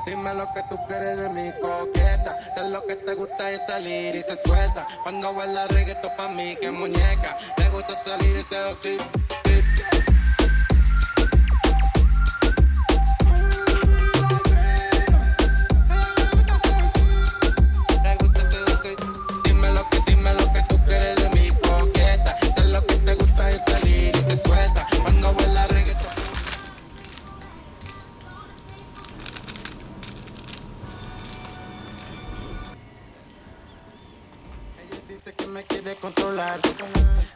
Dime lo que tú quieres de mi coqueta. Sé lo que te gusta es salir y se suelta. Cuando baila reggaetón pa' mí que muñeca. Le gusta salir y seducir. Dime lo que tú quieres de mi coqueta. Sé lo que te gusta es salir y se suelta. Cuando baila reggaetón. Ella dice que me quiere controlar.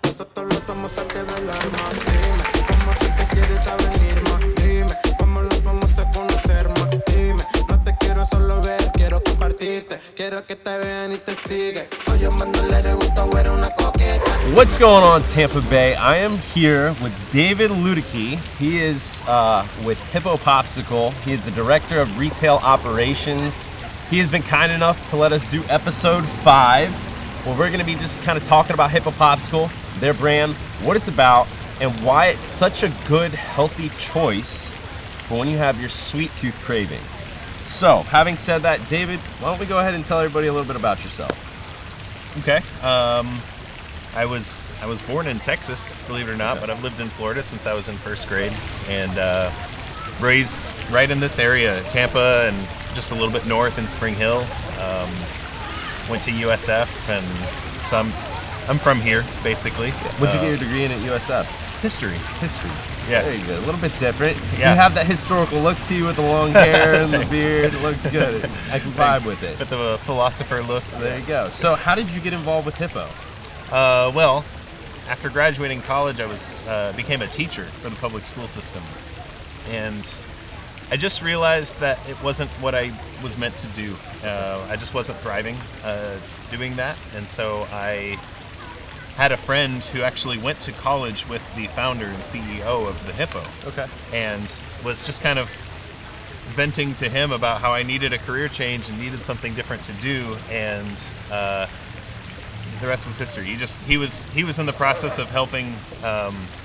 Nosotros los vamos a develar, más. Dime, ¿cómo tú te quieres a venir, más? Dime, ¿cómo los vamos a conocer, más? Dime, no te quiero solo ver, quiero compartirte. Quiero que te vean y te sigan. Soy un bandolero, gusta ver una coqueta. What's going on, Tampa Bay? I am here with David Ludicky. He is with Hyppo Popsicle. He is the Director of Retail Operations. He has been kind enough to let us do episode 5, where we're going to be just kind of talking about Hyppo Popsicle, their brand, what it's about, and why it's such a good, healthy choice for when you have your sweet tooth craving. So, having said that, David, why don't we go ahead and tell everybody a little bit about yourself? Okay. I was born in Texas, believe it or not, but I've lived in Florida since I was in first grade, and raised right in this area, Tampa, and just a little bit north in Spring Hill. Went to USF, and so I'm from here basically. What'd you get your degree in at USF? History. History. Yeah. There you go. A little bit different. Yeah. You have that historical look to you with the long hair and the beard. It looks good. I can vibe Thanks. with it. With the philosopher look. There you go. So how did you get involved with Hyppo? Well, after graduating college, I became a teacher for the public school system, and I just realized that it wasn't what I was meant to do. I just wasn't thriving doing that, and so I had a friend who actually went to college with the founder and CEO of the Hyppo. Okay. And was just kind of venting to him about how I needed a career change and needed something different to do, and the rest is history. He was in the process of helping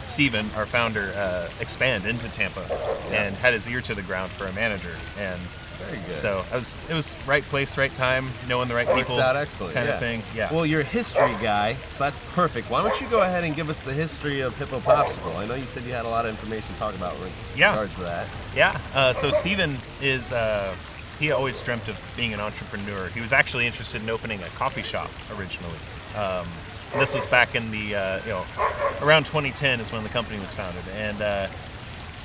Steven, our founder, expand into Tampa, and had his ear to the ground for a manager. And very good. So it was right place, right time, knowing the right people, Worked out excellent, kind of thing. Yeah. Well, you're a history guy, so that's perfect. Why don't you go ahead and give us the history of Hyppo Popsicle? I know you said you had a lot of information to talk about with regards to that. Yeah. So Steven is. He always dreamt of being an entrepreneur. He was actually interested in opening a coffee shop originally. This was back in the around 2010 is when the company was founded, and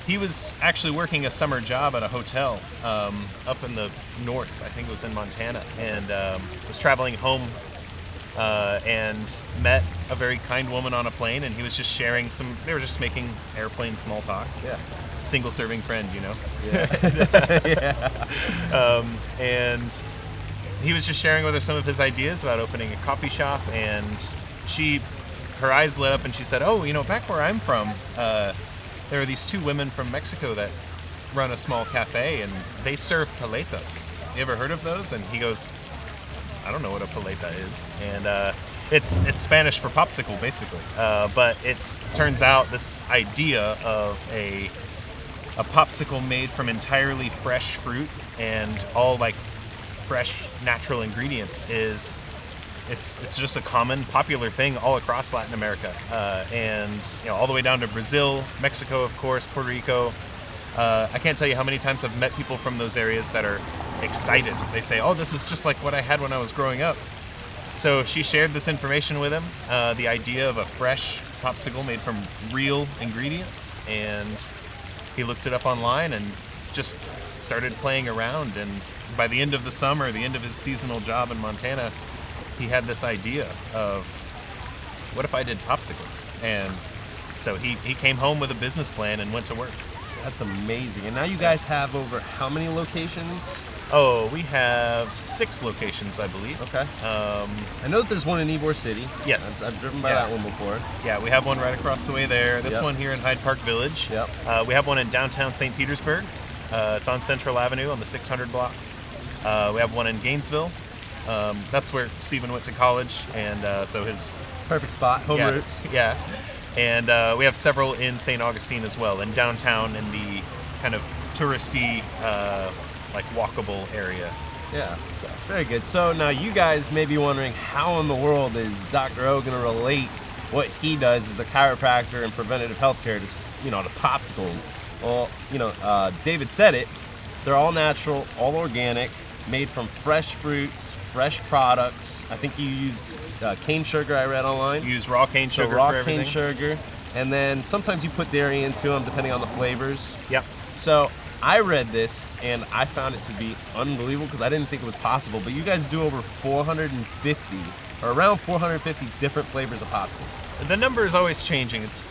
he was actually working a summer job at a hotel up in the north. I think it was in Montana, and was traveling home and met a very kind woman on a plane, and he was just sharing they were just making airplane small talk. Yeah. Single serving friend, you know. Yeah. And he was just sharing with her some of his ideas about opening a coffee shop, and her eyes lit up and she said, "Oh, back where I'm from, there are these two women from Mexico that run a small cafe, and they serve paletas. You ever heard of those?" And he goes, "I don't know what a paleta is." And it's Spanish for popsicle, basically. But turns out this idea of a popsicle made from entirely fresh fruit and all like fresh natural ingredients it's just a common popular thing all across Latin America, and all the way down to Brazil, Mexico, of course, Puerto Rico. I can't tell you how many times I've met people from those areas that are excited. They say, "Oh, this is just like what I had when I was growing up." So she shared this information with him, the idea of a fresh popsicle made from real ingredients, and he looked it up online and just started playing around. And by the end of the summer, the end of his seasonal job in Montana, he had this idea of, what if I did popsicles? And so he came home with a business plan and went to work. That's amazing. And now you guys have over how many locations? Oh, we have 6 locations, I believe. Okay. I know that there's one in Ybor City. Yes. I've driven by that one before. Yeah, we have one right across the way there. This one here in Hyde Park Village. Yep. We have one in downtown St. Petersburg. It's on Central Avenue on the 600 block. We have one in Gainesville, That's where Stephen went to college, and so his Perfect spot, home yeah, roots. Yeah, and we have several in St. Augustine as well, in downtown in the kind of touristy, like walkable area. Yeah, very good. So now you guys may be wondering, how in the world is Dr.O going to relate what he does as a chiropractor and preventative healthcare to popsicles? Well, David said it. They're all natural, all organic, made from fresh fruits, fresh products. I think you use cane sugar, I read online. You use raw cane sugar raw for everything. cane sugar. And then sometimes you put dairy into them depending on the flavors. Yep. So I read this and I found it to be unbelievable because I didn't think it was possible. But you guys do over 450 or around 450 different flavors of popsicles. The number is always changing. It's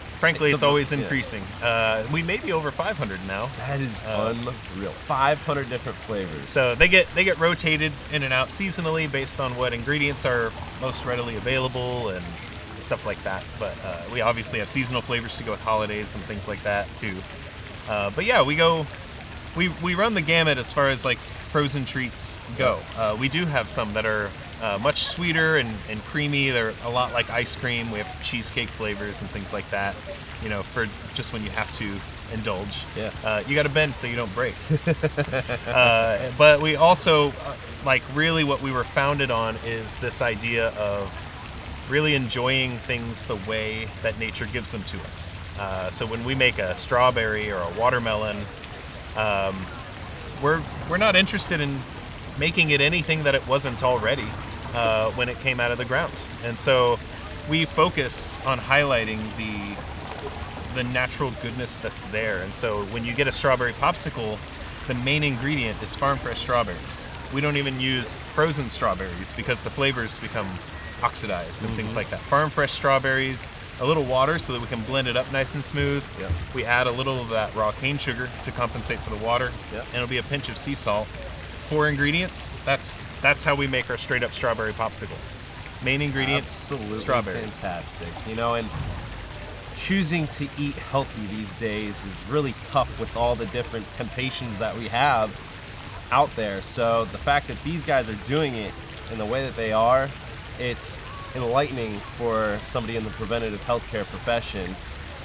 always yeah. increasing. We may be over 500 now. That is unreal. 500 different flavors. So they get rotated in and out seasonally based on what ingredients are most readily available and stuff like that. But we obviously have seasonal flavors to go with holidays and things like that too. But yeah, we run the gamut as far as like frozen treats go. We do have some that are much sweeter and creamy. They're a lot like ice cream. We have cheesecake flavors and things like that, for just when you have to indulge. Yeah. You got to bend so you don't break. But we also, really what we were founded on is this idea of really enjoying things the way that nature gives them to us. So when we make a strawberry or a watermelon, we're not interested in making it anything that it wasn't already when it came out of the ground. And so we focus on highlighting the natural goodness that's there. And so when you get a strawberry popsicle, the main ingredient is farm fresh strawberries. We don't even use frozen strawberries because the flavors become oxidized and things like that. Farm fresh strawberries, a little water so that we can blend it up nice and smooth. Yep. We add a little of that raw cane sugar to compensate for the water. Yep. And it'll be a pinch of sea salt. 4 ingredients, that's how we make our straight up strawberry popsicle. Main ingredient, absolutely strawberries. Fantastic. And choosing to eat healthy these days is really tough with all the different temptations that we have out there. So the fact that these guys are doing it in the way that they are, it's enlightening for somebody in the preventative healthcare profession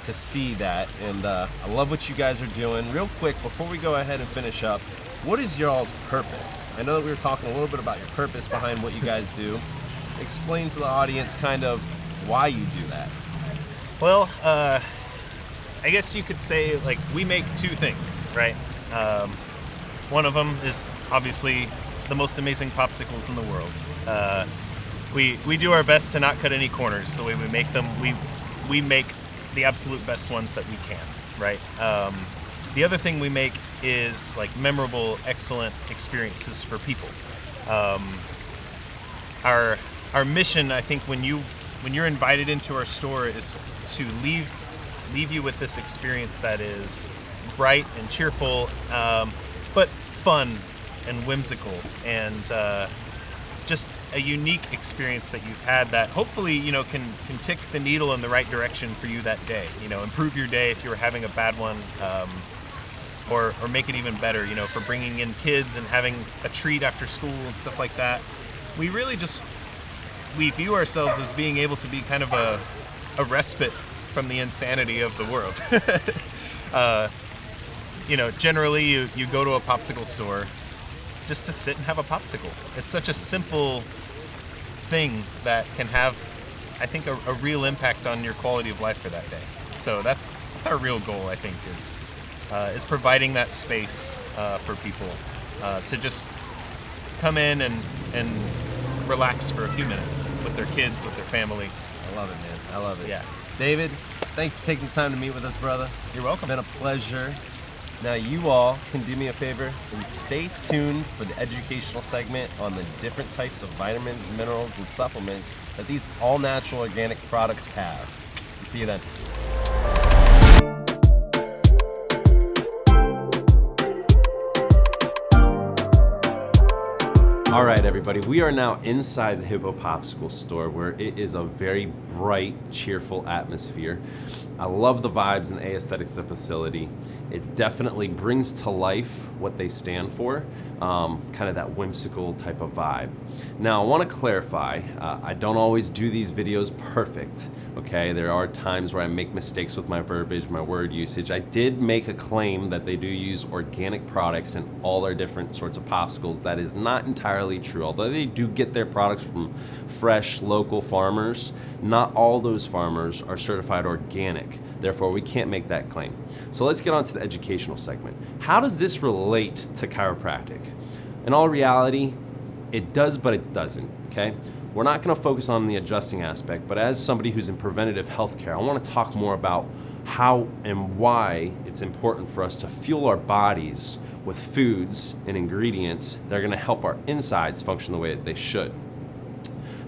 to see that. And I love what you guys are doing. Real quick, before we go ahead and finish up, what is y'all's purpose? I know that we were talking a little bit about your purpose behind what you guys do. Explain to the audience kind of why you do that. Well, I guess you could say we make 2 things, right? One of them is obviously the most amazing popsicles in the world. We do our best to not cut any corners. The way we make them, we make the absolute best ones that we can, right? The other thing we make is memorable, excellent experiences for people. Our mission, I think, when you're invited into our store, is to leave you with this experience that is bright and cheerful, but fun and whimsical, and just a unique experience that you've had that hopefully can tick the needle in the right direction for you that day. Improve your day if you were having a bad one, or make it even better. For bringing in kids and having a treat after school and stuff like that. We really we view ourselves as being able to be kind of a respite from the insanity of the world. Generally you go to a popsicle store just to sit and have a popsicle. It's such a simple thing that can have, I think, a real impact on your quality of life for that day. So that's our real goal, I think, is providing that space for people to just come in and relax for a few minutes with their kids, with their family. I love it, man. I love it. Yeah. David, thanks for taking the time to meet with us, brother. You're welcome. It's been a pleasure. Now you all can do me a favor and stay tuned for the educational segment on the different types of vitamins, minerals, and supplements that these all-natural organic products have. See you then. All right, everybody, we are now inside the Hyppo Popsicle store, where it is a very bright, cheerful atmosphere. I love the vibes and the aesthetics of the facility. It definitely brings to life what they stand for, kind of that whimsical type of vibe. Now, I want to clarify, I don't always do these videos perfect, okay? There are times where I make mistakes with my verbiage, my word usage. I did make a claim that they do use organic products in all their different sorts of popsicles. That is not entirely true. Although they do get their products from fresh, local farmers, not all those farmers are certified organic. Therefore, we can't make that claim. So let's get on to the educational segment. How does this relate to chiropractic? In all reality, it does, but it doesn't, okay? We're not gonna focus on the adjusting aspect, but as somebody who's in preventative healthcare, I wanna talk more about how and why it's important for us to fuel our bodies with foods and ingredients that are gonna help our insides function the way that they should.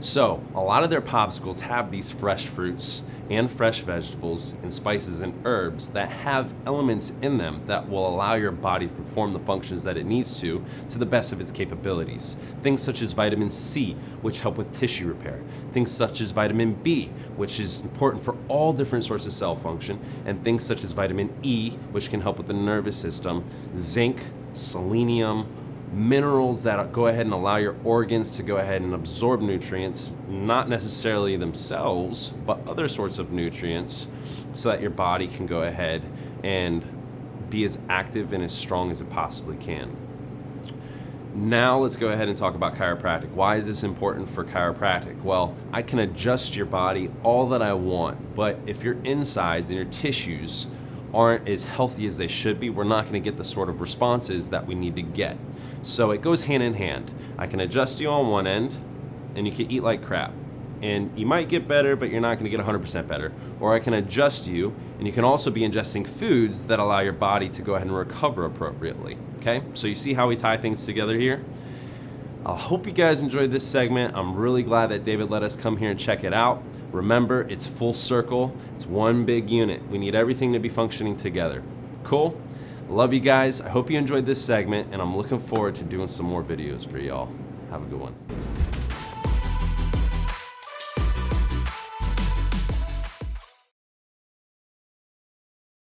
So, a lot of their popsicles have these fresh fruits and fresh vegetables and spices and herbs that have elements in them that will allow your body to perform the functions that it needs to the best of its capabilities. Things such as vitamin C, which help with tissue repair. Things such as vitamin B, which is important for all different sorts of cell function. And things such as vitamin E, which can help with the nervous system. Zinc, selenium, minerals that go ahead and allow your organs to go ahead and absorb nutrients, not necessarily themselves, but other sorts of nutrients, so that your body can go ahead and be as active and as strong as it possibly can. Now let's go ahead and talk about chiropractic. Why is this important for chiropractic? Well, I can adjust your body all that I want, but if your insides and your tissues aren't as healthy as they should be, we're not going to get the sort of responses that we need to get. So it goes hand in hand. I can adjust you on one end, and you can eat like crap. And you might get better, but you're not going to get 100% better. Or I can adjust you, and you can also be ingesting foods that allow your body to go ahead and recover appropriately. Okay? So you see how we tie things together here? I hope you guys enjoyed this segment. I'm really glad that David let us come here and check it out. Remember, it's full circle. It's one big unit. We need everything to be functioning together. Cool? Love you guys. I hope you enjoyed this segment, and I'm looking forward to doing some more videos for y'all. Have a good one.